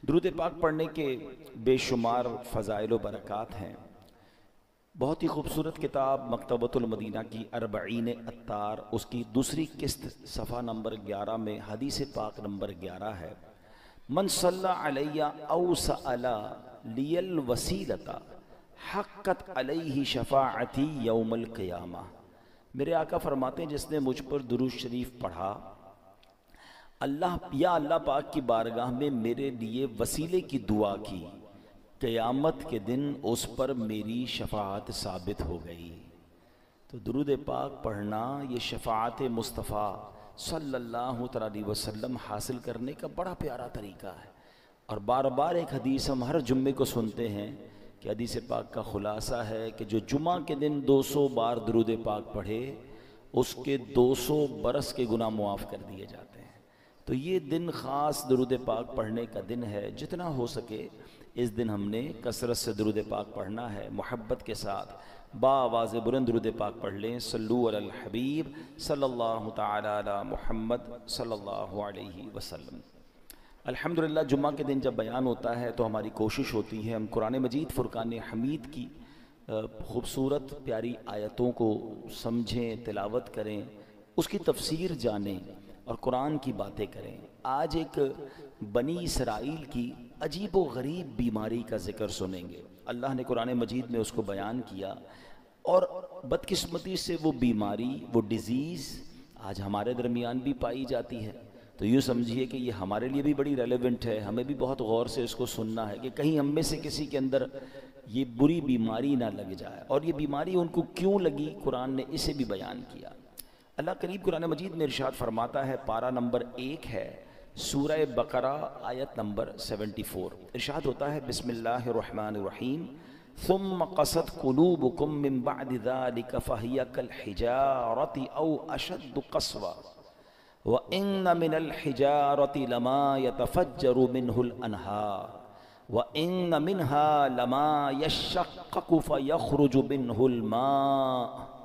درود پاک پڑھنے کے بے شمار فضائل و برکات ہیں۔ بہت ہی خوبصورت کتاب مکتبۃ المدینہ کی اربعین عطار، اس کی دوسری قسط صفحہ نمبر 11 میں حدیث پاک نمبر 11 ہے، من صلی علی او سأل لی الوسیلۃ حقت علیہ شفاعتی یوم القیامہ۔ میرے آقا فرماتے ہیں جس نے مجھ پر درود شریف پڑھا، اللہ پاک کی بارگاہ میں میرے لیے وسیلے کی دعا کی، قیامت کے دن اس پر میری شفاعت ثابت ہو گئی۔ تو درود پاک پڑھنا یہ شفاعت مصطفیٰ صلی اللہ علیہ وسلم حاصل کرنے کا بڑا پیارا طریقہ ہے۔ اور بار بار ایک حدیث ہم ہر جمعے کو سنتے ہیں کہ حدیث پاک کا خلاصہ ہے کہ جو جمعہ کے دن 200 بار درود پاک پڑھے اس کے 200 برس کے گناہ معاف کر دیے جاتے ہیں۔ تو یہ دن خاص درود پاک پڑھنے کا دن ہے، جتنا ہو سکے اس دن ہم نے کثرت سے درود پاک پڑھنا ہے، محبت کے ساتھ با آواز بلند درود پاک پڑھ لیں۔ صلو علی الحبیب صلی اللہ تعالی علی محمد صلی اللہ علیہ وسلم۔ الحمدللہ جمعہ کے دن جب بیان ہوتا ہے تو ہماری کوشش ہوتی ہے ہم قرآن مجید فرقان حمید کی خوبصورت پیاری آیتوں کو سمجھیں، تلاوت کریں، اس کی تفسیر جانیں اور قرآن کی باتیں کریں۔ آج ایک بنی اسرائیل کی عجیب و غریب بیماری کا ذکر سنیں گے۔ اللہ نے قرآن مجید میں اس کو بیان کیا، اور بدقسمتی سے وہ بیماری، وہ ڈیزیز آج ہمارے درمیان بھی پائی جاتی ہے۔ تو یوں سمجھیے کہ یہ ہمارے لیے بھی بڑی ریلیونٹ ہے، ہمیں بھی بہت غور سے اس کو سننا ہے کہ کہیں ہم میں سے کسی کے اندر یہ بری بیماری نہ لگ جائے، اور یہ بیماری ان کو کیوں لگی قرآن نے اسے بھی بیان کیا۔ اللہ قریب قرآن مجید میں ارشاد فرماتا ہے، پارہ نمبر 1 ہے، سورہ بقرہ آیت نمبر 74، ارشاد ہوتا ہے بسم اللہ الرحمن الرحیم، ثم قست قلوبکم من بعد ذلك فہی کالحجارۃ او اشد قسوہ وَإِنَّ مِنَ الْحِجَارَةِ لَمَا يَتَفَجَّرُ مِنْهُ الْأَنْهَارُ وَإِنَّ مِنْهَا لَمَا يَشَّقَّقُ فَيَخْرُجُ مِنْهُ الْمَاءُ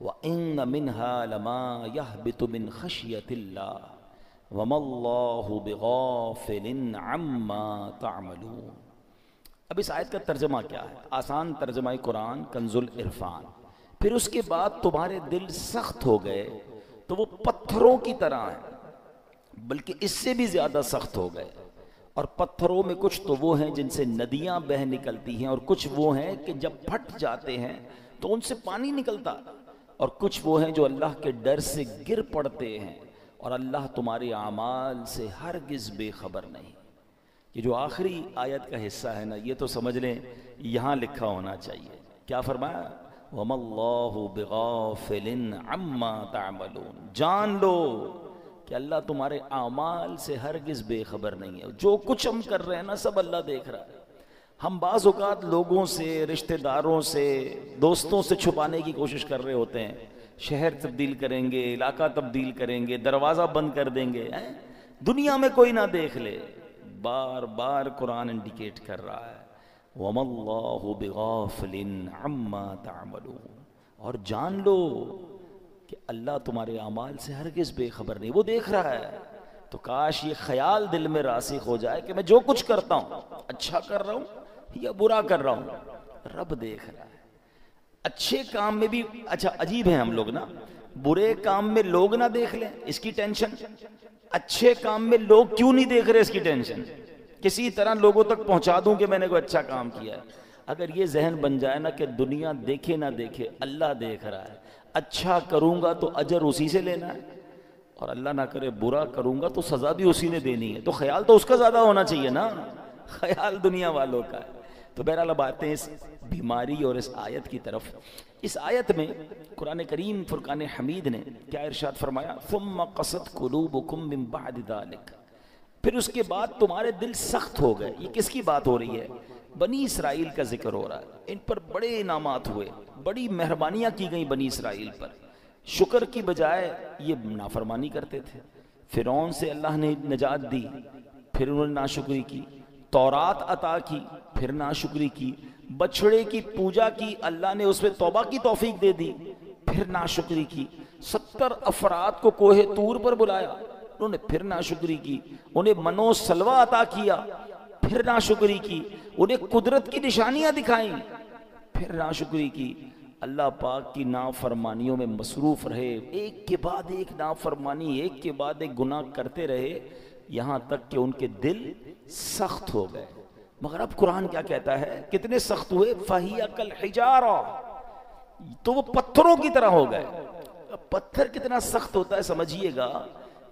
وَإِنَّ مِنْهَا لَمَا يَهْبِطُ مِنْ خَشْيَةِ اللَّهِ وَمَا اللَّهُ بِغَافِلٍ عَمَّا تَعْمَلُونَ۔ اب اس آیت کا ترجمہ کیا ہے؟ آسان ترجمہ قرآن کنز العرفان۔ پھر اس کے بعد تمہارے دل سخت ہو گئے تو وہ پتھروں کی طرح ہیں، بلکہ اس سے بھی زیادہ سخت ہو گئے۔ اور پتھروں میں کچھ تو وہ ہیں جن سے ندیاں بہہ نکلتی ہیں، اور کچھ وہ ہیں کہ جب پھٹ جاتے ہیں تو ان سے پانی نکلتا، اور کچھ وہ ہیں جو اللہ کے ڈر سے گر پڑتے ہیں، اور اللہ تمہارے اعمال سے ہرگز بے خبر نہیں۔ یہ جو آخری آیت کا حصہ ہے نا، یہ تو سمجھ لیں یہاں لکھا ہونا چاہیے۔ کیا فرمایا؟ وَمَا اللَّهُ بِغَافِلٍ عَمَّا تَعْمَلُونَ۔ جان لو کہ اللہ تمہارے اعمال سے ہرگز بے خبر نہیں ہے، جو کچھ ہم کر رہے ہیں نا سب اللہ دیکھ رہا ہے۔ ہم بعض اوقات لوگوں سے، رشتہ داروں سے، دوستوں سے چھپانے کی کوشش کر رہے ہوتے ہیں، شہر تبدیل کریں گے، علاقہ تبدیل کریں گے، دروازہ بند کر دیں گے، دنیا میں کوئی نہ دیکھ لے۔ بار بار قرآن انڈیکیٹ کر رہا ہے وَمَا اللَّهُ بِغَافِلٍ عَمَّا تَعْمَلُونَ، اور جان لو کہ اللہ تمہارے اعمال سے ہرگز بے خبر نہیں، وہ دیکھ رہا ہے۔ تو کاش یہ خیال دل میں راسخ ہو جائے کہ میں جو کچھ کرتا ہوں، اچھا کر رہا ہوں یا برا کر رہا ہوں، رب دیکھ رہا ہے۔ اچھے کام میں بھی اچھا عجیب ہیں ہم لوگ نا، برے کام میں لوگ نہ دیکھ لیں اس کی ٹینشن، اچھے کام میں لوگ کیوں نہیں دیکھ رہے اس کی ٹینشن، کسی طرح لوگوں تک پہنچا دوں کہ میں نے کوئی اچھا کام کیا ہے۔ اگر یہ ذہن بن جائے نا کہ دنیا دیکھے نہ دیکھے اللہ دیکھ رہا ہے، اچھا کروں گا تو اجر اسی سے لینا ہے، اور اللہ نہ کرے برا کروں گا تو سزا بھی اسی نے دینی ہے، تو خیال تو اس کا زیادہ ہونا چاہیے نا، خیال دنیا والوں کا ہے۔ تو بہرحال اب آتے ہیں اس بیماری اور اس آیت کی طرف۔ اس آیت میں قرآن کریم فرقان حمید نے کیا ارشاد فرمایا؟ ثم قست قلوبکم من بعد ذلک، پھر اس کے بعد تمہارے دل سخت ہو گئے۔ یہ کس کی بات ہو رہی ہے؟ بنی اسرائیل کا ذکر ہو رہا ہے۔ ان پر بڑے انعامات ہوئے، بڑی مہربانیاں کی گئیں بنی اسرائیل پر، شکر کی بجائے یہ نافرمانی کرتے تھے۔ فرعون سے اللہ نے نجات دی، پھر انہوں نے ناشکری کی، تورات عطا کی، پھر ناشکری کی، بچھڑے کی پوجا کی، اللہ نے اس پہ توبہ کی توفیق دے دی، پھر ناشکری کی۔ 70 افراد کو کوہ طور پر بلایا، انہوں نے پھر ناشکری کی، انہیں منو سلوہ عطا کیا، پھر ناشکری کی، انہیں قدرت کی نشانیاں دکھائیں، پھر ناشکری کی، اللہ پاک کی نافرمانیوں میں مصروف رہے، ایک کے بعد ایک نافرمانی، ایک کے بعد ایک گناہ کرتے رہے، یہاں تک کہ ان کے دل سخت ہو گئے۔ مگر اب قرآن کیا کہتا ہے؟ کتنے سخت ہوئے؟ فَهِيَ كَالْحِجَارَةِ، تو وہ پتھروں کی طرح ہو گئے۔ پتھر کتنا سخت ہوتا ہے سمجھیے گا،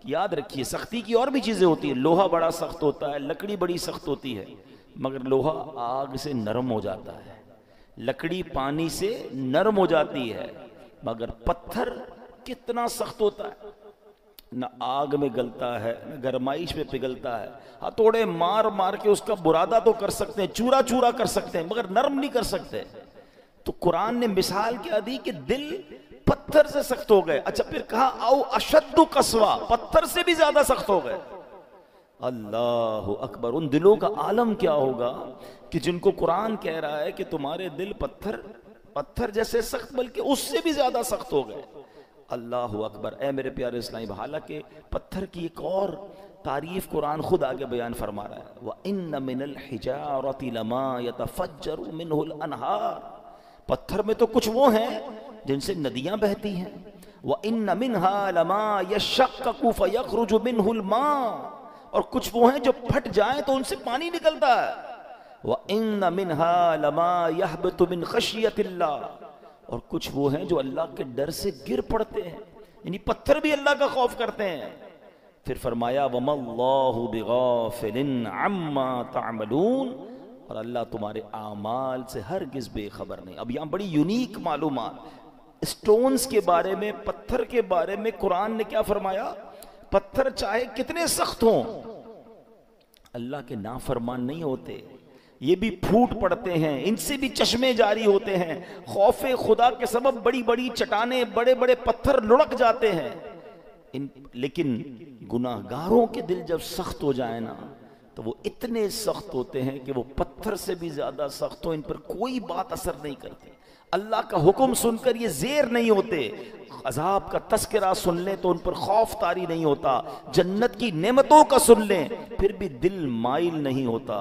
یاد رکھیے، سختی کی اور بھی چیزیں ہوتی ہیں، لوہا بڑا سخت ہوتا ہے، لکڑی بڑی سخت ہوتی ہے، مگر لوہا آگ سے نرم ہو جاتا ہے، لکڑی پانی سے نرم ہو جاتی ہے، مگر پتھر کتنا سخت ہوتا ہے، نہ آگ میں گلتا ہے نہ گرمائش میں پگھلتا ہے، ہتھوڑے مار مار کے اس کا برادہ تو کر سکتے ہیں، چورا چورا کر سکتے ہیں، مگر نرم نہیں کر سکتے۔ تو قرآن نے مثال کیا دی کہ دل پتھر سے سخت ہو گئے۔ اچھا پھر کہا او اشد قسوہ، پتھر سے بھی زیادہ سخت ہو گئے۔ اللہ اکبر، ان دلوں کا عالم کیا ہوگا کہ جن کو قرآن کہہ رہا ہے کہ تمہارے دل پتھر جیسے سخت بلکہ اس سے بھی زیادہ سخت ہو گئے۔ اللہ اکبر، اے میرے پیارے اسلامی، حالانکہ پتھر کی ایک اور تعریف قرآن خود آگے بیان فرما رہا ہے، وَإِنَّ مِنَ الْحِجَارَةِ لَمَا يَتَفَجَّرُ مِنْهُ الْأَنْهَارُ، پتھر میں تو کچھ وہ ہیں جن سے ندیاں بہتی ہیں، وَإِنَّ مِنْهَا لَمَا يَشَّقَّقُ فَيَخْرُجُ مِنْهُ الْمَاءُ، اور کچھ وہ ہیں جو پھٹ جائیں تو ان سے پانی نکلتا ہے، وَإِنَّ مِنْهَا لَمَا يَهْبِطُ مِنْ خَشْيَةِ اللَّهِ، اور کچھ وہ ہیں جو اللہ کے ڈر سے گر پڑتے ہیں، یعنی پتھر بھی اللہ کا خوف کرتے ہیں۔ پھر فرمایا وَمَا اللَّهُ بِغَافِلٍ عَمَّا تَعْمَلُونَ، اور اللہ تمہارے اعمال سے ہرگز بے خبر نہیں۔ اب یہاں بڑی یونیک معلومات، سٹونز کے بارے میں، پتھر کے بارے میں قرآن نے کیا فرمایا؟ پتھر چاہے کتنے سخت ہوں، اللہ کے نافرمان نہیں ہوتے، یہ بھی پھوٹ پڑتے ہیں، ان سے بھی چشمے جاری ہوتے ہیں، خوف خدا کے سبب بڑی بڑی چٹانیں، بڑے بڑے پتھر لڑک جاتے ہیں، لیکن گناہگاروں کے دل جب سخت ہو جائے نا تو وہ اتنے سخت ہوتے ہیں کہ وہ پتھر سے بھی زیادہ سخت ہو، ان پر کوئی بات اثر نہیں کرتی، اللہ کا حکم سن کر یہ زیر نہیں ہوتے، عذاب کا تذکرہ سن لیں تو ان پر خوف طاری نہیں ہوتا، جنت کی نعمتوں کا سن لیں پھر بھی دل مائل نہیں ہوتا۔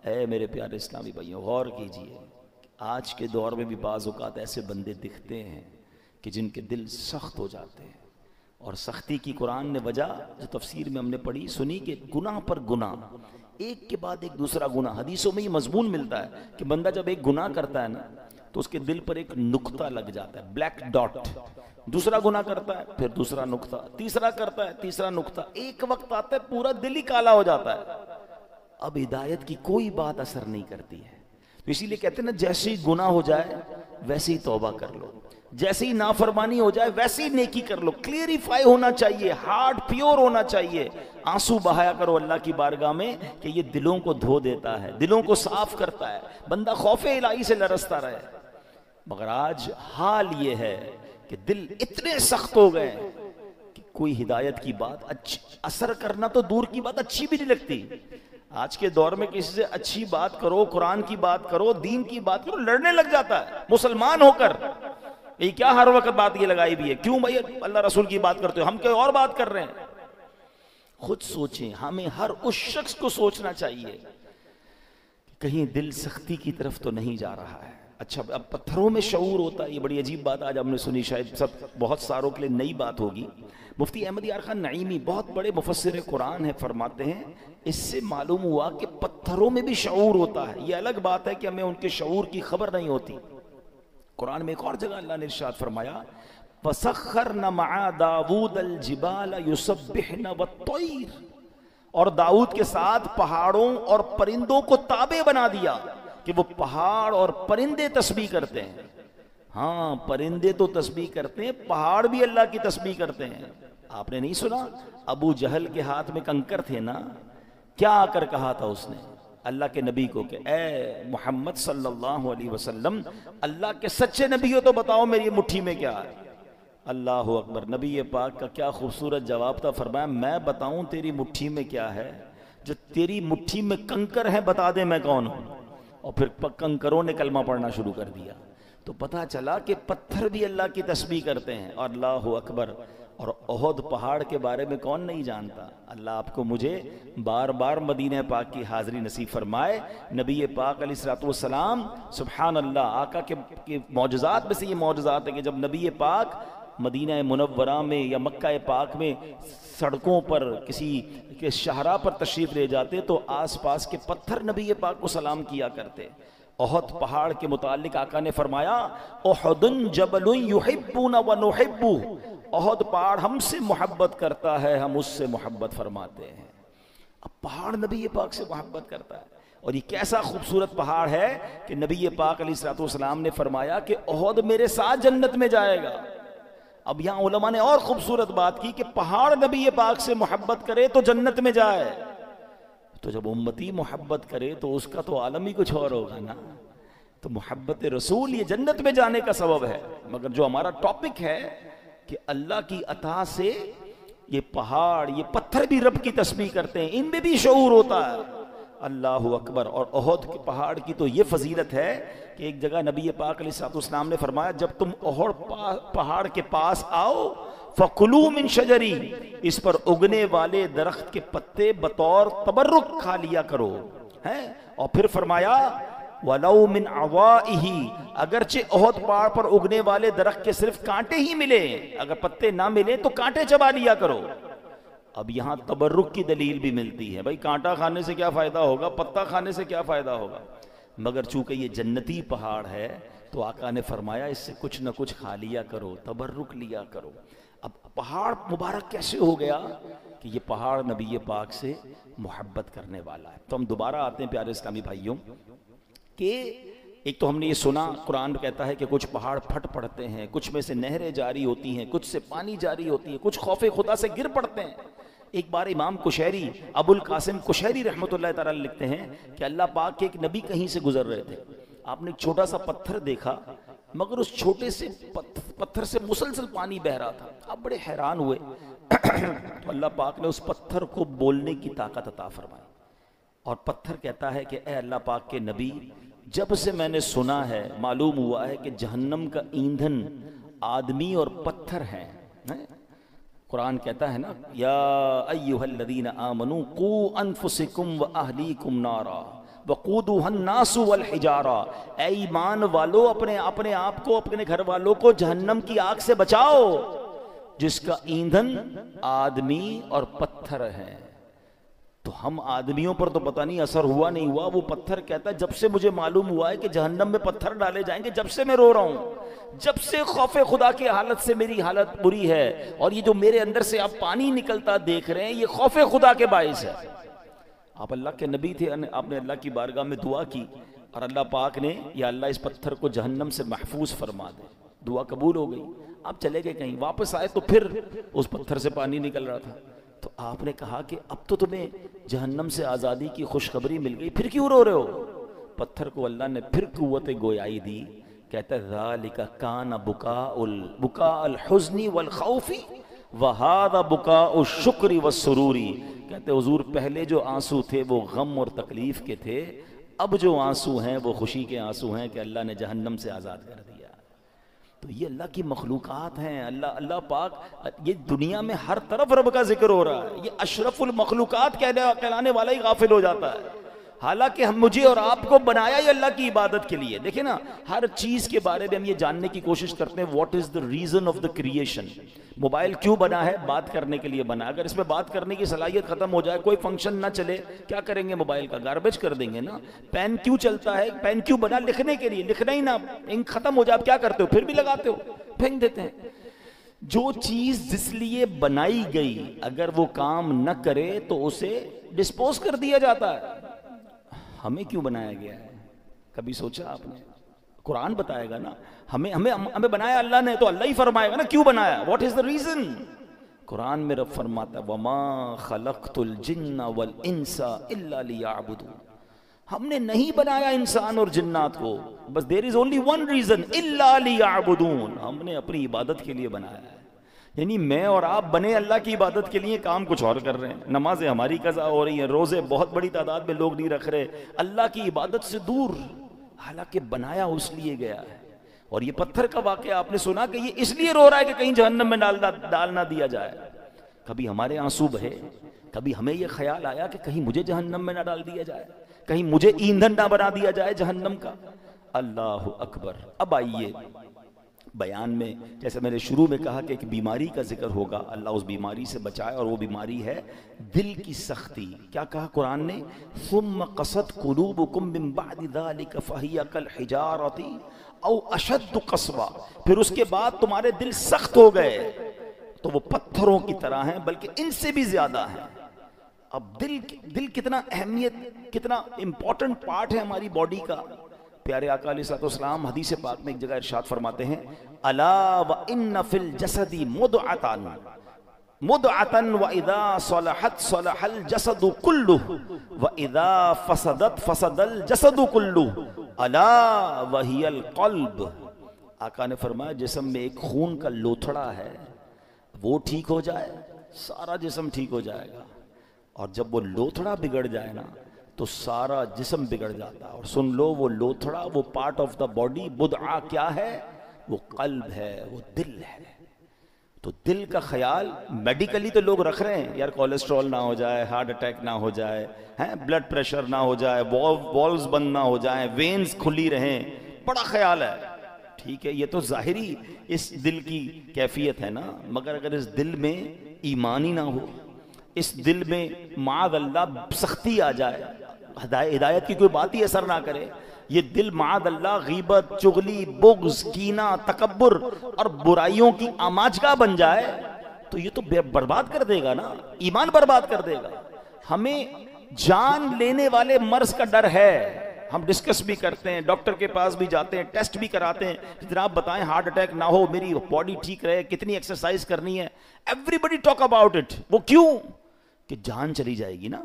اے میرے پیارے اسلامی بھائیوں، غور کیجئے، آج کے دور میں بھی بعض اوقات ایسے بندے دکھتے ہیں کہ جن کے دل سخت ہو جاتے ہیں، اور سختی کی قرآن نے وجہ جو تفسیر میں ہم نے پڑھی سنی کہ گناہ پر گناہ، ایک کے بعد ایک دوسرا گناہ، حدیثوں میں یہ مضمون ملتا ہے کہ بندہ جب ایک گناہ کرتا ہے نا تو اس کے دل پر ایک نقطہ لگ جاتا ہے، بلیک ڈاٹ، دوسرا گناہ کرتا ہے پھر دوسرا نقطہ، تیسرا کرتا ہے تیسرا نقطہ، ایک وقت آتا ہے پورا دل ہی کالا ہو جاتا ہے، اب ہدایت کی کوئی بات اثر نہیں کرتی ہے۔ تو اسی لیے کہتے ہیں نا، جیسے ہی گناہ ہو جائے ویسے ہی توبہ کر لو، جیسے ہی نافرمانی ہو جائے ویسے ہی نیکی کر لو، کلیریفائی ہونا چاہیے، ہارٹ پیور ہونا چاہیے، آنسو بہایا کرو اللہ کی بارگاہ میں کہ یہ دلوں کو دھو دیتا ہے، دلوں کو صاف کرتا ہے، بندہ خوف الہی سے لرزتا رہے۔ مگر آج حال یہ ہے کہ دل اتنے سخت ہو گئے کہ کوئی ہدایت کی بات اثر کرنا تو دور کی بات اچھی بھی نہیں لگتی۔ آج کے دور میں کسی سے اچھی بات کرو، قرآن کی بات کرو، دین کی بات کرو، لڑنے لگ جاتا ہے مسلمان ہو کر، یہ کیا ہر وقت بات یہ لگائی بھی ہے، کیوں بھائی اللہ رسول کی بات کرتے ہو، ہم کوئی اور بات کر رہے ہیں۔ خود سوچیں، ہمیں ہر اس شخص کو سوچنا چاہیے کہیں دل سختی کی طرف تو نہیں جا رہا ہے۔ اچھا اب پتھروں میں شعور ہوتا ہے، یہ بڑی عجیب بات آج ہم نے سنی، شاید سب بہت ساروں کے لیے نئی بات ہوگی۔ مفتی احمد یار خان نعیمی بہت بڑے مفسر قرآن ہیں، فرماتے ہیں اس سے معلوم ہوا کہ پتھروں میں بھی شعور ہوتا ہے، یہ الگ بات ہے کہ ہمیں ان کے شعور کی خبر نہیں ہوتی۔ قرآن میں ایک اور جگہ اللہ نے ارشاد فرمایا وَسَخَّرْنَ مَعَ دَاوُودَ الْجِبَالَ يُسَبِّحْنَ وَالطَّيْرَ، اور داؤد کے ساتھ پہاڑوں اور پرندوں کو تابع بنا دیا کہ وہ پہاڑ اور پرندے تسبیح کرتے ہیں۔ ہاں پرندے تو تسبیح کرتے ہیں، پہاڑ بھی اللہ کی تسبیح کرتے ہیں۔ آپ نے نہیں سنا ابو جہل کے ہاتھ میں کنکر تھے نا، کیا آ کر کہا تھا اس نے اللہ کے نبی کو کہ اے محمد صلی اللہ علیہ وسلم، اللہ کے سچے نبی ہو تو بتاؤ میری مٹھی میں کیا ہے۔ اللہ اکبر، نبی پاک کا کیا خوبصورت جواب تھا، فرمایا میں بتاؤں تیری مٹھی میں کیا ہے؟ جو تیری مٹھی میں کنکر ہے بتا دے میں کون ہوں۔ اور پھر کنکروں نے کلمہ پڑھنا شروع کر دیا، تو پتہ چلا کہ پتھر بھی اللہ کی تسبیح کرتے ہیں۔ اور اللہ اکبر، اور احد پہاڑ کے بارے میں کون نہیں جانتا؟ اللہ آپ کو مجھے بار بار مدینہ پاک کی حاضری نصیب فرمائے. نبی پاک علیہ الصلوۃ والسلام، سبحان اللہ، آقا کے معجزات میں سے یہ معجزات ہے کہ جب نبی پاک مدینہ منورہ میں یا مکہ پاک میں سڑکوں پر کسی کے شاہراہ پر تشریف لے جاتے تو آس پاس کے پتھر نبی پاک کو سلام کیا کرتے. احد پہاڑ کے متعلق آقا نے فرمایا احد جبل یحبنا ونحب، احد پہاڑ ہم سے محبت کرتا ہے، ہم اس سے محبت فرماتے ہیں. اب پہاڑ نبی پاک سے محبت کرتا ہے، اور یہ کیسا خوبصورت پہاڑ ہے کہ نبی پاک علیہ الصلوۃ والسلام نے فرمایا کہ احد میرے ساتھ جنت میں جائے گا. اب یہاں علماء نے اور خوبصورت بات کی کہ پہاڑ نبی پاک سے محبت کرے تو جنت میں جائے، تو جب امتی محبت کرے تو اس کا تو عالم ہی کچھ اور ہوگا نا. تو محبت رسول یہ جنت میں جانے کا سبب ہے. مگر جو ہمارا ٹاپک ہے کہ اللہ کی عطا سے یہ پہاڑ، یہ پتھر بھی رب کی تسبیح کرتے ہیں، ان میں بھی شعور ہوتا ہے. اللہ اکبر. اور احد کے پہاڑ کی تو یہ فضیلت ہے کہ ایک جگہ نبی پاک علیہ الصلوۃ والسلام نے فرمایا جب تم احد پہاڑ کے پاس آؤ فَكُلُوا مِن شَجَرِهِ، اس پر اگنے والے درخت کے پتے بطور تبرک کھا لیا کرو. اور پھر فرمایا وَلَوْ مِنْ عَوَائِهِ، اگرچہ احد پہاڑ پر اگنے والے درخت کے صرف کانٹے ہی ملے، اگر پتے نہ ملے تو کانٹے چبا لیا کرو. اب یہاں تبرک کی دلیل بھی ملتی ہے. بھائی کانٹا کھانے سے کیا فائدہ ہوگا، پتا کھانے سے کیا فائدہ ہوگا، مگر چونکہ یہ جنتی پہاڑ ہے تو آقا نے فرمایا اس سے کچھ نہ کچھ کھا لیا کرو، تبرک لیا کرو. اب پہاڑ مبارک کیسے ہو گیا کہ یہ پہاڑ نبی پاک سے محبت کرنے والا ہے. تو ہم دوبارہ آتے ہیں پیارے اسلامی بھائیوں کہ ایک تو ہم نے یہ سنا قرآن کہتا ہے کہ کچھ پہاڑ پھٹ پڑتے ہیں، کچھ میں سے نہریں جاری ہوتی ہیں، کچھ سے پانی جاری ہوتی ہے، کچھ خوف خدا سے گر پڑتے ہیں. ایک بار امام کشیری، ابو القاسم کشیری رحمۃ اللہ تعالیٰ لکھتے ہیں کہ اللہ پاک کے ایک نبی کہیں سے گزر رہے تھے، آپ نے ایک چھوٹا سا پتھر دیکھا مگر اس چھوٹے سے پتھر سے مسلسل پانی بہ رہا تھا. آپ بڑے حیران ہوئے تو اللہ پاک نے اس پتھر کو بولنے کی طاقت عطا فرمائی، اور پتھر کہتا ہے کہ اے اللہ پاک کے نبی، جب سے میں نے سنا ہے معلوم ہوا ہے کہ جہنم کا ایندھن آدمی اور پتھر ہیں. قرآن کہتا ہے نا یا ایھا الذین آمنوا قوا انفسکم واہلیکم نارا وقودها الناس والحجارہ، اے ایمان والو اپنے آپ کو، اپنے گھر والوں کو جہنم کی آگ سے بچاؤ جس کا ایندھن آدمی اور پتھر ہے. تو ہم آدمیوں پر تو پتہ نہیں اثر ہوا نہیں ہوا، وہ پتھر کہتا ہے جب سے مجھے معلوم ہوا ہے کہ جہنم میں پتھر ڈالے جائیں گے، جب سے میں رو رہا ہوں، جب سے خوف خدا کی حالت سے میری حالت بری ہے، اور یہ جو میرے اندر سے آپ پانی نکلتا دیکھ رہے ہیں یہ خوف خدا کے باعث ہے. آپ اللہ کے نبی تھے، آپ نے اللہ کی بارگاہ میں دعا کی اور اللہ پاک نے یا اللہ اس پتھر کو جہنم سے محفوظ فرما دے. دعا قبول ہو گئی. آپ چلے گئے کہیں، واپس آئے تو پھر اس پتھر سے پانی نکل رہا تھا. تو آپ نے کہا کہ اب تو تمہیں جہنم سے آزادی کی خوشخبری مل گئی، پھر کیوں رو رہے ہو؟ پتھر کو اللہ نے پھر قوت گویائی دی. کہتا ہے ذالک کان بکاء الحزن والخوف وہذا بکاء الشکر والسرور. کہتے حضور پہلے جو آنسو تھے وہ غم اور تکلیف کے تھے، اب جو آنسو ہیں وہ خوشی کے آنسو ہیں کہ اللہ نے جہنم سے آزاد کر دیا. تو یہ اللہ کی مخلوقات ہیں. اللہ پاک، یہ دنیا میں ہر طرف رب کا ذکر ہو رہا ہے. یہ اشرف المخلوقات کہلانے والا ہی غافل ہو جاتا ہے. حالانکہ ہم مجھے اور آپ کو بنایا ہی اللہ کی عبادت کے لیے. دیکھیں نا، ہر چیز کے بارے میں ہم یہ جاننے کی کوشش کرتے ہیں what is the reason of the creation. Mobile کیوں بنا ہے؟ بات کرنے کے لیے بنا. اگر اس میں بات کرنے کی صلاحیت ختم ہو جائے، کوئی فنکشن نہ چلے، کیا کریں گے؟ موبائل کا گاربیج کر دیں گے نا. پین کیوں چلتا ہے؟ پین کیوں بنا؟ لکھنے کے لیے. لکھنا ہی نہ، انک ختم ہو جائے آپ کیا کرتے ہو؟ پھر بھی لگاتے ہو، پھینک دیتے ہیں. جو چیز جس لیے بنائی گئی اگر وہ کام نہ کرے تو اسے ڈسپوز کر دیا جاتا ہے. ہمیں کیوں بنایا گیا ہے؟ کبھی سوچا آپ نے؟ قرآن بتائے گا نا. ہمیں بنایا اللہ نے تو اللہ ہی فرمائے گا نا کیوں بنایا، واٹ از دا ریزن. قرآن میں رب فرماتا ہے وَمَا خَلَقْتُ الْجِنَّ وَالْإِنسَ إِلَّا لِيَعْبُدُونَ. ہم نے نہیں بنایا انسان اور جنات کو، بس there is only one reason إِلَّا لِيَعْبُدُونَ. ہم نے اپنی عبادت کے لیے بنایا ہے. یعنی میں اور آپ بنے اللہ کی عبادت کے لیے، کام کچھ اور کر رہے ہیں. نمازیں ہماری قضا ہو رہی ہیں، روزے بہت بڑی تعداد میں لوگ نہیں رکھ رہے، اللہ کی عبادت سے دور. حالانکہ بنایا اس لیے گیا ہے. اور یہ پتھر کا واقعہ آپ نے سنا کہ یہ اس لیے رو رہا ہے کہ کہیں جہنم میں ڈال نہ دیا جائے. کبھی ہمارے آنسو بہے، کبھی ہمیں یہ خیال آیا کہ کہیں مجھے جہنم میں نہ ڈال دیا جائے، کہیں مجھے ایندھن نہ بنا دیا جائے جہنم کا. اللہ اکبر. اب آئیے بیان میں، جیسے میں نے شروع میں کہا کہ ایک بیماری کا ذکر ہوگا، اللہ اس بیماری سے بچائے، اور وہ بیماری ہے دل کی سختی. کیا کہا قرآن نے؟ ثم قست قلوبکم من بعد ذلک فہی کالحجارۃ او اشد قسوہ. پھر اس کے بعد تمہارے دل سخت ہو گئے تو وہ پتھروں کی طرح ہیں، بلکہ ان سے بھی زیادہ ہیں. اب دل کتنا اہمیت، کتنا امپورٹنٹ پارٹ ہے ہماری باڈی کا. پیارے آقا علیہ الصلوۃ والسلام حدیث پاک میں ایک جگہ ارشاد فرماتے ہیں، الا وان فی الجسد مضغۃ واذا صلحت صلح الجسد كله واذا فسدت فسد الجسد كله الا وهي القلب. آقا نے فرمایا جسم میں ایک خون کا لوتھڑا ہے، وہ ٹھیک ہو جائے سارا جسم ٹھیک ہو جائے گا، اور جب وہ لوتھڑا بگڑ جائے نا تو سارا جسم بگڑ جاتا. اور سن لو، وہ لوتھڑا، وہ پارٹ آف دا باڈی بدعہ کیا ہے؟ وہ قلب ہے، وہ دل ہے. تو دل کا خیال میڈیکلی تو لوگ رکھ رہے ہیں، یار کولیسٹرول نہ ہو جائے، ہارٹ اٹیک نہ ہو جائے، بلڈ پریشر نہ ہو جائے، والوز بند نہ ہو جائیں، وینز کھلی رہیں، بڑا خیال ہے. ٹھیک ہے، یہ تو ظاہری اس دل کی کیفیت ہے نا، مگر اگر اس دل میں ایمان ہی نہ ہو، اس دل میں معاذ اللہ سختی آ جائے، ہدایت کی کوئی بات ہی اثر نہ کرے، یہ دل معاذ اللہ غیبت، چغلی، بغض، کینہ، تکبر اور برائیوں کی آماجگاہ بن جائے تو یہ تو برباد کر دے گا نا، ایمان برباد کر دے گا. ہمیں جان لینے والے مرض کا ڈر ہے، ہم ڈسکس بھی کرتے ہیں، ڈاکٹر کے پاس بھی جاتے ہیں، ٹیسٹ بھی کراتے ہیں، جناب بتائیں ہارٹ اٹیک نہ ہو، میری باڈی ٹھیک رہے، کتنی ایکسرسائز کرنی ہے. Everybody talk about it. وہ کیوں؟ کہ جان چلی جائے گی نا.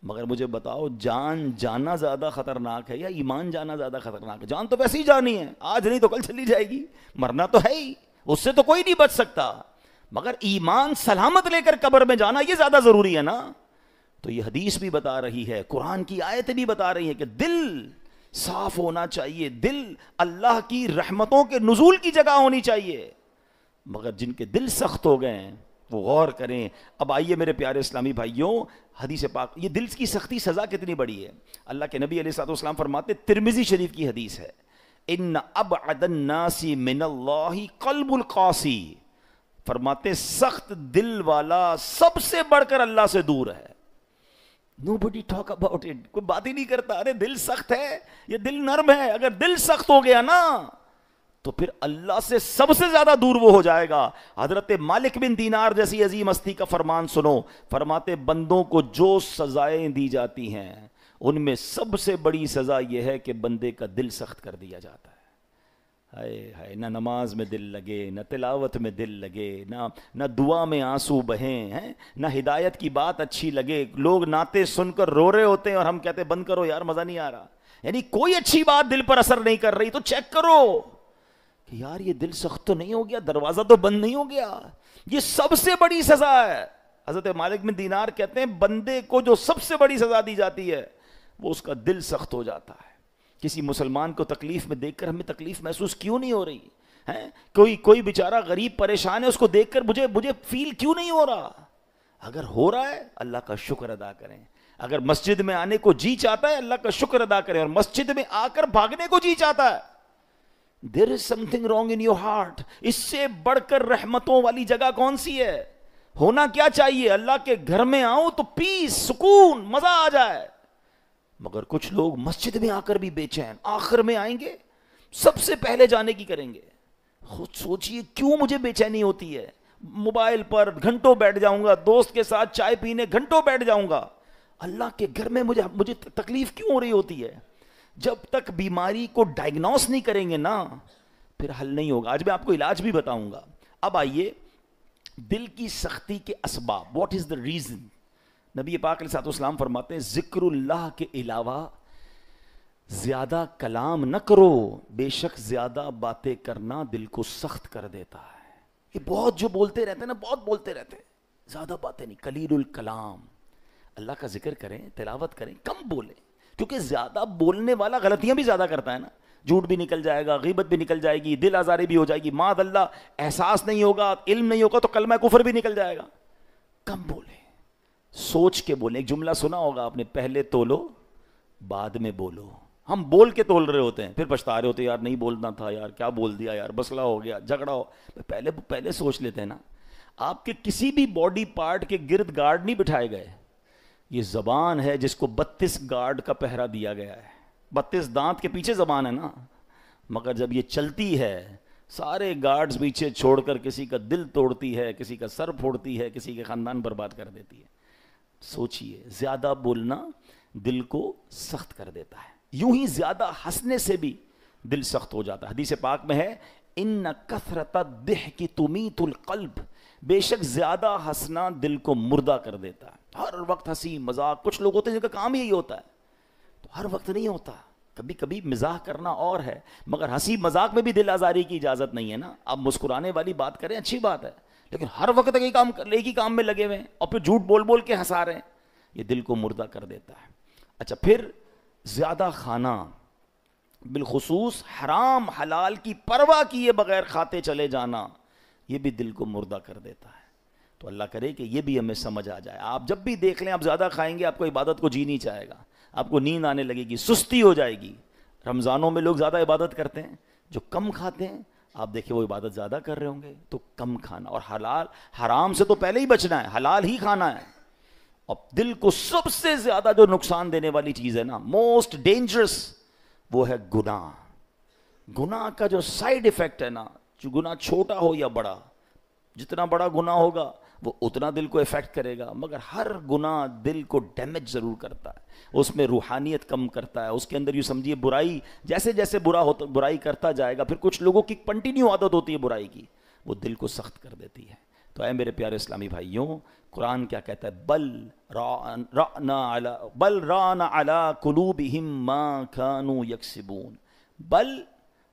مگر مجھے بتاؤ، جان جانا زیادہ خطرناک ہے یا ایمان جانا زیادہ خطرناک ہے؟ جان تو ویسے ہی جانی ہے، آج نہیں تو کل چلی جائے گی، مرنا تو ہے ہی، اس سے تو کوئی نہیں بچ سکتا. مگر ایمان سلامت لے کر قبر میں جانا یہ زیادہ ضروری ہے نا. تو یہ حدیث بھی بتا رہی ہے، قرآن کی آیتیں بھی بتا رہی ہیں کہ دل صاف ہونا چاہیے، دل اللہ کی رحمتوں کے نزول کی جگہ ہونی چاہیے. مگر جن کے دل سخت ہو گئے ہیں وہ غور کریں. اب آئیے میرے پیارے اسلامی بھائیوں، حدیث پاک، یہ دل کی سختی سزا کتنی بڑی ہے. اللہ کے نبی علیہ الصلوۃ والسلام فرماتے، ترمذی شریف کی حدیث ہے، ان ابعد الناس من اللہ قلب القاسی. فرماتے سخت دل والا سب سے بڑھ کر اللہ سے دور ہے. Nobody talk about it. کوئی بات ہی نہیں کرتا. ارے دل سخت ہے، یہ دل نرم ہے. اگر دل سخت ہو گیا نا تو پھر اللہ سے سب سے زیادہ دور وہ ہو جائے گا. حضرت مالک بن دینار جیسی عظیم ہستی کا فرمان سنو، فرماتے بندوں کو جو سزائیں دی جاتی ہیں ان میں سب سے بڑی سزا یہ ہے کہ بندے کا دل سخت کر دیا جاتا ہے. ہائے ہائے، نہ نماز میں دل لگے، نہ تلاوت میں دل لگے، نہ دعا میں آنسو بہیں، نہ ہدایت کی بات اچھی لگے. لوگ نعتیں سن کر رو رہے ہوتے ہیں اور ہم کہتے ہیں بند کرو یار، مزہ نہیں آ رہا. یعنی کوئی اچھی بات دل پر اثر نہیں کر رہی. تو چیک کرو کہ یار یہ دل سخت تو نہیں ہو گیا، دروازہ تو بند نہیں ہو گیا. یہ سب سے بڑی سزا ہے. حضرت مالک بن دینار کہتے ہیں بندے کو جو سب سے بڑی سزا دی جاتی ہے وہ اس کا دل سخت ہو جاتا ہے. کسی مسلمان کو تکلیف میں دیکھ کر ہمیں تکلیف محسوس کیوں نہیں ہو رہی ہے؟ کوئی بیچارہ غریب پریشان ہے، اس کو دیکھ کر مجھے فیل کیوں نہیں ہو رہا؟ اگر ہو رہا ہے اللہ کا شکر ادا کریں. اگر مسجد میں آنے کو جی چاہتا ہے اللہ کا شکر ادا کریں، اور مسجد میں آ کر بھاگنے کو جی چاہتا ہے، there is something wrong in your heart. اس سے بڑھ کر رحمتوں والی جگہ کون سی ہے؟ ہونا کیا چاہیے؟ اللہ کے گھر میں آؤں تو پیس، سکون، مزہ آ جائے. مگر کچھ لوگ مسجد میں آ کر بھی بے چین، آخر میں آئیں گے سب سے پہلے جانے کی کریں گے. خود سوچئے کیوں مجھے بے چینی ہوتی ہے؟ موبائل پر گھنٹوں بیٹھ جاؤں گا، دوست کے ساتھ چائے پینے گھنٹوں بیٹھ جاؤں گا. اللہ کے گھر میں مجھے تکلیف کیوں ہو رہی ہوتی ہے؟ جب تک بیماری کو ڈائگنوس نہیں کریں گے نا پھر حل نہیں ہوگا. آج میں آپ کو علاج بھی بتاؤں گا. اب آئیے دل کی سختی کے اسباب. What is the reason? نبی پاک علیہ الصلوۃ والسلام فرماتے ہیں ذکر اللہ کے علاوہ زیادہ کلام نہ کرو، بے شک زیادہ باتیں کرنا دل کو سخت کر دیتا ہے. یہ بہت جو بولتے رہتے ہیں نا، بہت بولتے رہتے ہیں، زیادہ باتیں نہیں، قلیل الکلام. اللہ کا ذکر کریں، تلاوت کریں، کم بولیں، کیونکہ زیادہ بولنے والا غلطیاں بھی زیادہ کرتا ہے نا. جھوٹ بھی نکل جائے گا, غیبت بھی نکل جائے گی, دل آزاری بھی ہو جائے گی, معاذ اللہ احساس نہیں ہوگا, علم نہیں ہوگا تو کلمہ کفر بھی نکل جائے گا. کم بولیں, سوچ کے بولیں. ایک جملہ سنا ہوگا آپ نے, پہلے تولو بعد میں بولو. ہم بول کے تول رہے ہوتے ہیں, پھر پچھتا رہے ہوتے ہیں, یار نہیں بولنا تھا, یار کیا بول دیا, یار مسئلہ ہو گیا, جھگڑا ہو. پہلے سوچ لیتے ہیں نا. آپ کے کسی بھی باڈی پارٹ کے گرد گارڈ نہیں بٹھائے گئے. یہ زبان ہے جس کو 32 گارڈ کا پہرا دیا گیا ہے. 32 دانت کے پیچھے زبان ہے نا, مگر جب یہ چلتی ہے سارے گارڈز پیچھے چھوڑ کر کسی کا دل توڑتی ہے, کسی کا سر پھوڑتی ہے, کسی کے خاندان برباد کر دیتی ہے. سوچئے, زیادہ بولنا دل کو سخت کر دیتا ہے. یوں ہی زیادہ ہنسنے سے بھی دل سخت ہو جاتا ہے. حدیث پاک میں ہے ان کثرت الضحک تمیت القلب, بے شک زیادہ ہنسنا دل کو مردہ کر دیتا ہے. ہر وقت ہنسی مذاق, کچھ لوگ ہوتے ہیں جن کا کام یہی ہوتا ہے, تو ہر وقت نہیں ہوتا, کبھی کبھی مزاح کرنا اور ہے, مگر ہنسی مذاق میں بھی دل آزاری کی اجازت نہیں ہے نا. آپ مسکرانے والی بات کریں, اچھی بات ہے, لیکن ہر وقت ایک ہی کام میں لگے ہوئے ہیں اور پھر جھوٹ بول بول کے ہنسا رہے ہیں, یہ دل کو مردہ کر دیتا ہے. اچھا, پھر زیادہ کھانا, بالخصوص حرام حلال کی پرواہ کیے بغیر کھاتے چلے جانا, یہ بھی دل کو مردہ کر دیتا ہے. تو اللہ کرے کہ یہ بھی ہمیں سمجھ آ جائے. آپ جب بھی دیکھ لیں آپ زیادہ کھائیں گے, آپ کو عبادت کو جی نہیں چاہے گا, آپ کو نیند آنے لگے گی, سستی ہو جائے گی. رمضانوں میں لوگ زیادہ عبادت کرتے ہیں, جو کم کھاتے ہیں آپ دیکھیں وہ عبادت زیادہ کر رہے ہوں گے. تو کم کھانا, اور حلال حرام سے تو پہلے ہی بچنا ہے, حلال ہی کھانا ہے. اب دل کو سب سے زیادہ جو نقصان دینے والی چیز ہے نا, موسٹ ڈینجرس, وہ ہے گناہ. گناہ کا جو سائیڈ ایفیکٹ ہے نا, جو گناہ چھوٹا ہو یا بڑا, جتنا بڑا گناہ ہوگا وہ اتنا دل کو افیکٹ کرے گا, مگر ہر گناہ دل کو ڈیمیج ضرور کرتا ہے, اس میں روحانیت کم کرتا ہے. اس کے اندر یوں سمجھیے برائی, جیسے جیسے برائی کرتا جائے گا, پھر کچھ لوگوں کی کنٹینیو عادت ہوتی ہے برائی کی, وہ دل کو سخت کر دیتی ہے. تو اے میرے پیارے اسلامی بھائیوں, قرآن کیا کہتا ہے, بل ران علی قلوبہم ما کانوا یکسبون, بل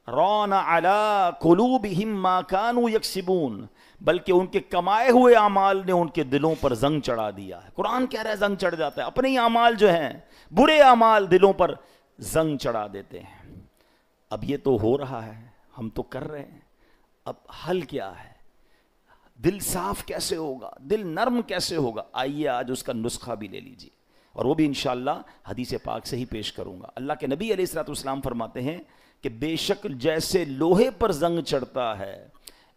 ران علی قلوبہم ما کانوا یکسبون, بلکہ ان کے کمائے ہوئے اعمال نے ان کے دلوں پر زنگ چڑھا دیا ہے. قرآن کہہ رہا ہے زنگ چڑھ جاتا ہے, اپنے ہی اعمال جو ہیں برے اعمال دلوں پر زنگ چڑھا دیتے ہیں. اب یہ تو ہو رہا ہے, ہم تو کر رہے ہیں, اب حل کیا ہے؟ دل صاف کیسے ہوگا, دل نرم کیسے ہوگا؟ آئیے آج اس کا نسخہ بھی لے لیجیے, اور وہ بھی انشاءاللہ حدیث پاک سے ہی پیش کروں گا. اللہ کے نبی علیہ الصلوۃ والسلام فرماتے ہیں کہ بے شک جیسے لوہے پر زنگ چڑھتا ہے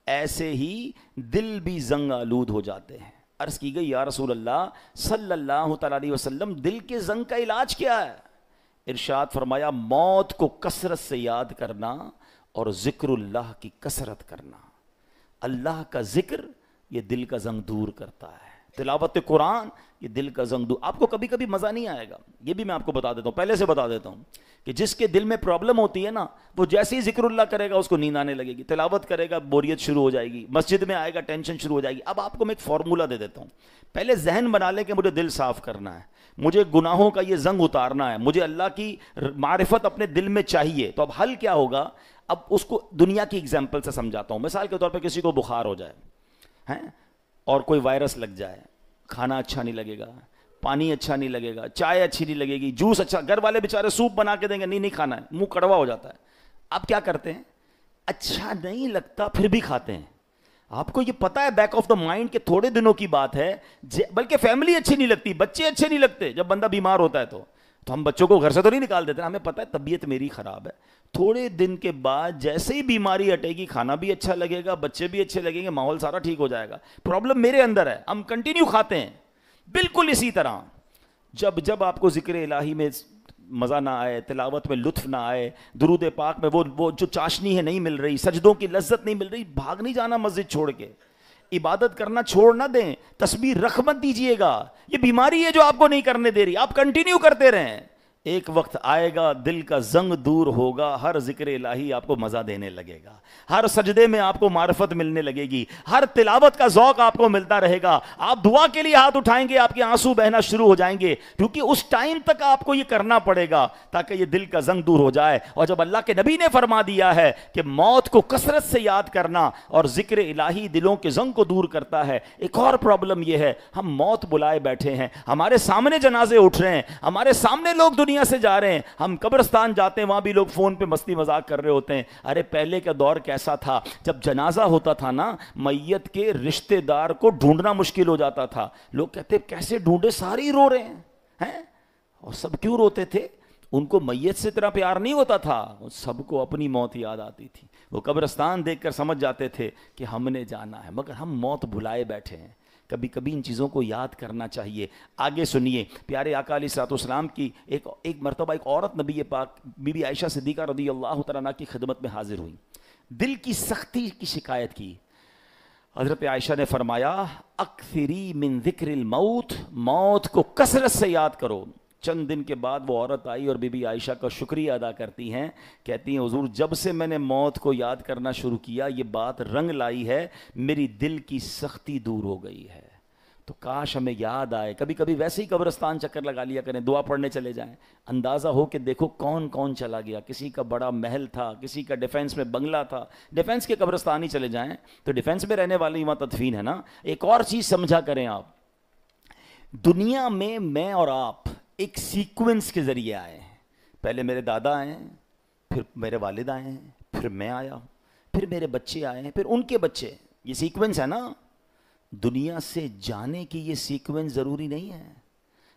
ایسے ہی دل بھی زنگ آلود ہو جاتے ہیں. عرض کی گئی یا رسول اللہ صلی اللہ تعالی علیہ وسلم, دل کے زنگ کا علاج کیا ہے؟ ارشاد فرمایا, موت کو کثرت سے یاد کرنا اور ذکر اللہ کی کثرت کرنا. اللہ کا ذکر یہ دل کا زنگ دور کرتا ہے, تلاوت قرآن یہ دل کا زنگ دور. آپ کو کبھی کبھی مزہ نہیں آئے گا, یہ بھی میں آپ کو بتا دیتا ہوں, پہلے سے بتا دیتا ہوں, کہ جس کے دل میں پرابلم ہوتی ہے نا, وہ جیسے ہی ذکر اللہ کرے گا اس کو نیند آنے لگے گی, تلاوت کرے گا بوریت شروع ہو جائے گی, مسجد میں آئے گا ٹینشن شروع ہو جائے گی. اب آپ کو میں ایک فارمولہ دے دیتا ہوں, پہلے ذہن بنا لیں کہ مجھے دل صاف کرنا ہے, مجھے گناہوں کا یہ زنگ اتارنا ہے, مجھے اللہ کی معرفت اپنے دل میں چاہیے. تو اب حل کیا ہوگا؟ اب اس کو دنیا کی ایگزامپل سے سمجھاتا ہوں. مثال کے طور پہ کسی کو بخار ہو جائے ہیں اور کوئی وائرس لگ جائے, کھانا اچھا نہیں لگے گا, پانی اچھا نہیں لگے گا, چائے اچھی نہیں لگے گی, جوس اچھا, گھر والے بیچارے سوپ بنا کے دیں گے, نہیں کھانا ہے, منہ کڑوا ہو جاتا ہے. آپ کیا کرتے ہیں؟ اچھا نہیں لگتا پھر بھی کھاتے ہیں. آپ کو یہ پتا ہے بیک آف دا مائنڈ کہ تھوڑے دنوں کی بات ہے, بلکہ فیملی اچھی نہیں لگتی, بچے اچھے نہیں لگتے. جب بندہ بیمار ہوتا ہے تو ہم بچوں کو گھر سے تو نہیں نکال دیتے, ہمیں پتا ہے طبیعت میری خراب ہے. تھوڑے دن کے بعد جیسے ہی بیماری ہٹے گی, کھانا بھی اچھا لگے گا, بچے بھی اچھے لگیں گے, ماحول سارا ٹھیک ہو جائے گا. پرابلم میرے اندر ہے, ہم کنٹینیو کھاتے ہیں. بالکل اسی طرح جب آپ کو ذکر الہی میں مزہ نہ آئے, تلاوت میں لطف نہ آئے, درود پاک میں وہ جو چاشنی ہے نہیں مل رہی, سجدوں کی لذت نہیں مل رہی, بھاگ نہیں جانا مسجد چھوڑ کے, عبادت کرنا چھوڑ نہ دیں, تسبیح رکھ مت دیجیے گا. یہ بیماری ہے جو آپ کو نہیں کرنے دے رہی, آپ کنٹینیو کرتے رہیں. ایک وقت آئے گا دل کا زنگ دور ہوگا, ہر ذکر الہی آپ کو مزہ دینے لگے گا, ہر سجدے میں آپ کو معرفت ملنے لگے گی, ہر تلاوت کا ذوق آپ کو ملتا رہے گا. آپ دعا کے لیے ہاتھ اٹھائیں گے, آپ کے آنسو بہنا شروع ہو جائیں گے, کیونکہ اس ٹائم تک آپ کو یہ کرنا پڑے گا تاکہ یہ دل کا زنگ دور ہو جائے. اور جب اللہ کے نبی نے فرما دیا ہے کہ موت کو کثرت سے یاد کرنا اور ذکر الہی دلوں کے زنگ کو دور کرتا ہے, ایک اور پرابلم یہ ہے, ہم موت بلائے بیٹھے ہیں, ہمارے سامنے جنازے اٹھ رہے ہیں, ہمارے سامنے لوگ دنیا دنیا سے جا رہے ہیں. ہم قبرستان جاتے ہیں, وہاں بھی لوگ فون پہ مستی مذاق کر رہے ہوتے ہیں. ارے پہلے کا دور کیسا تھا, جب جنازہ ہوتا تھا نا, میت کے رشتہ دار کو ڈھونڈنا مشکل ہو جاتا تھا. لوگ کہتے کیسے ڈھونڈے, سارے ہی رو رہے ہیں. اور سب کیوں روتے تھے؟ ان کو میت سے اتنا پیار نہیں ہوتا تھا, سب کو اپنی موت یاد آتی تھی. وہ قبرستان دیکھ کر سمجھ جاتے تھے کہ ہم نے جانا ہے, مگر ہم موت بھلائے بیٹھے ہیں. کبھی کبھی ان چیزوں کو یاد کرنا چاہیے. آگے سنیے, پیارے آقا علیہ الصلوۃ والسلام کی ایک مرتبہ ایک عورت نبی پاک بی بی عائشہ صدیقہ رضی اللہ تعالیٰ عنہا کی خدمت میں حاضر ہوئی, دل کی سختی کی شکایت کی. حضرت عائشہ نے فرمایا, اکثری من ذکر الموت, موت کو کثرت سے یاد کرو. چند دن کے بعد وہ عورت آئی اور بی بی عائشہ کا شکریہ ادا کرتی ہیں, کہتی ہیں حضور جب سے میں نے موت کو یاد کرنا شروع کیا یہ بات رنگ لائی ہے, میری دل کی سختی دور ہو گئی ہے. تو کاش ہمیں یاد آئے, کبھی کبھی ویسے ہی قبرستان چکر لگا لیا کریں, دعا پڑھنے چلے جائیں, اندازہ ہو کہ دیکھو کون کون چلا گیا. کسی کا بڑا محل تھا, کسی کا ڈیفینس میں بنگلہ تھا, ڈیفینس کے قبرستان ہی چلے جائیں تو ڈیفینس میں رہنے والے وہاں تدفین ہے نا. ایک اور چیز سمجھا کریں آپ, دنیا میں اور آپ ایک سیکوینس کے ذریعے آئے ہیں. پہلے میرے دادا آئے ہیں, پھر میرے والد آئے ہیں, پھر میں آیا, پھر میرے بچے آئے ہیں, پھر ان کے بچے. یہ سیکوینس ہے نا. دنیا سے جانے کی یہ سیکوینس ضروری نہیں ہے.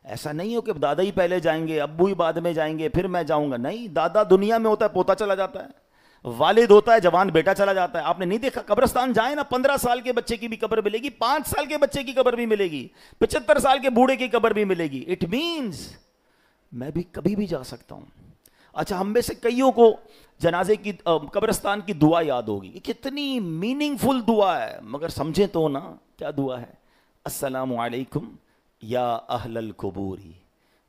ایسا نہیں ہو کہ دادا ہی پہلے جائیں گے, ابو ہی بعد میں جائیں گے, پھر میں جاؤں گا. نہیں, دادا دنیا میں ہوتا ہے پوتا چلا جاتا ہے, والد ہوتا ہے جوان بیٹا چلا جاتا ہے. آپ نے نہیں دیکھا قبرستان جائیں نا, 15 سال کے بچے کی بھی قبر ملے گی, 5 سال کے بچے کی قبر بھی ملے گی, 75 سال کے بوڑھے کی قبر بھی ملے گی. اٹ مینز میں بھی کبھی بھی جا سکتا ہوں. اچھا, ہم میں سے کئیوں کو جنازے کی قبرستان کی دعا یاد ہوگی. یہ کتنی میننگ فل دعا ہے, مگر سمجھیں تو نا کیا دعا ہے. السلام علیکم یا اہل القبور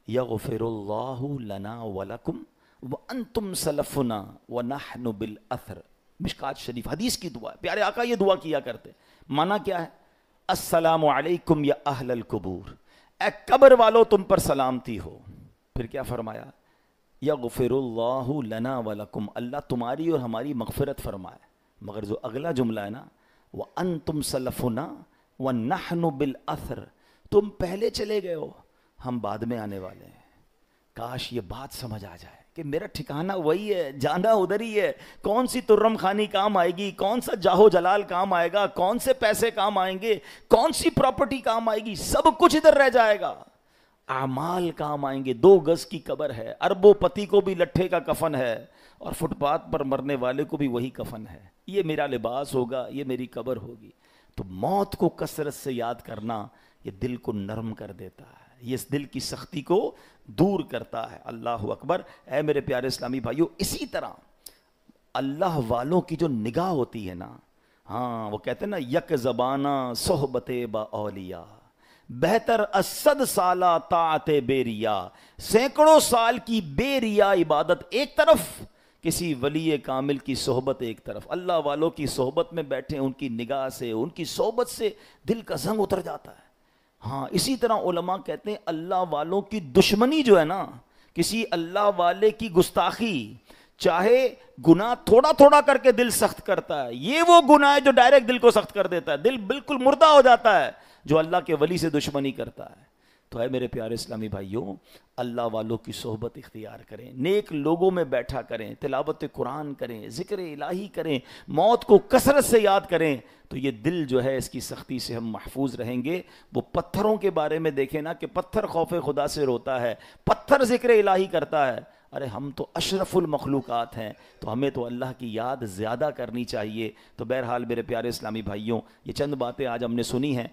یغفر اللہ لنا ولکم وانتم سلفنا ونحن بالاثر. مشکات شریف حدیث کی دعا ہے. پیارے آقا یہ دعا کیا کرتے. معنی کیا ہے؟ السلام علیکم یا اہل القبور, اے قبر والو تم پر سلامتی ہو. پھر کیا فرمایا؟ یغفر اللہ لنا ولکم, اللہ تمہاری اور ہماری مغفرت فرمائے. مگر جو اگلا جملہ ہے نا, وانتم سلفنا ونحن بالاثر, تم پہلے چلے گئے ہو, ہم بعد میں آنے والے ہیں. کاش یہ بات سمجھ آ جائے کہ میرا ٹھکانہ وہی ہے, جانا ادھر ہی ہے. کون سی ترم خانی کام آئے گی, کون سا جاہو جلال کام آئے گا, کون سے پیسے کام آئیں گے, کون سی پراپرٹی کام آئے گی, سب کچھ ادھر رہ جائے گا. اعمال کام آئیں گے. 2 گز کی قبر ہے, اربوں پتی کو بھی لٹھے کا کفن ہے, اور فٹ پاتھ پر مرنے والے کو بھی وہی کفن ہے. یہ میرا لباس ہوگا, یہ میری قبر ہوگی. تو موت کو کثرت سے یاد کرنا یہ دل کو نرم کر دیتا ہے, یہ اس دل کی سختی کو دور کرتا ہے. اللہ اکبر. اے میرے پیارے اسلامی بھائیو, اسی طرح اللہ والوں کی جو نگاہ ہوتی ہے نا, ہاں وہ کہتے ہیں نا, یک زبانہ صحبت با اولیاء بہتر اسد سالہ طاعت بے ریا. سینکڑوں سال کی بے ریا عبادت ایک طرف, کسی ولی کامل کی صحبت ایک طرف. اللہ والوں کی صحبت میں بیٹھے, ان کی نگاہ سے, ان کی صحبت سے دل کا زنگ اتر جاتا ہے. ہاں اسی طرح علماء کہتے ہیں اللہ والوں کی دشمنی جو ہے نا, کسی اللہ والے کی گستاخی, چاہے گناہ تھوڑا تھوڑا کر کے دل سخت کرتا ہے, یہ وہ گناہ ہے جو ڈائریکٹ دل کو سخت کر دیتا ہے, دل بالکل مردہ ہو جاتا ہے جو اللہ کے ولی سے دشمنی کرتا ہے. تو اے میرے پیارے اسلامی بھائیوں, اللہ والوں کی صحبت اختیار کریں, نیک لوگوں میں بیٹھا کریں, تلاوت قرآن کریں, ذکر الہی کریں, موت کو کثرت سے یاد کریں, تو یہ دل جو ہے اس کی سختی سے ہم محفوظ رہیں گے. وہ پتھروں کے بارے میں دیکھیں نا کہ پتھر خوف خدا سے روتا ہے, پتھر ذکر الہی کرتا ہے. ارے ہم تو اشرف المخلوقات ہیں, تو ہمیں تو اللہ کی یاد زیادہ کرنی چاہیے. تو بہرحال میرے پیارے اسلامی بھائیوں, یہ چند باتیں آج ہم نے سنی ہیں.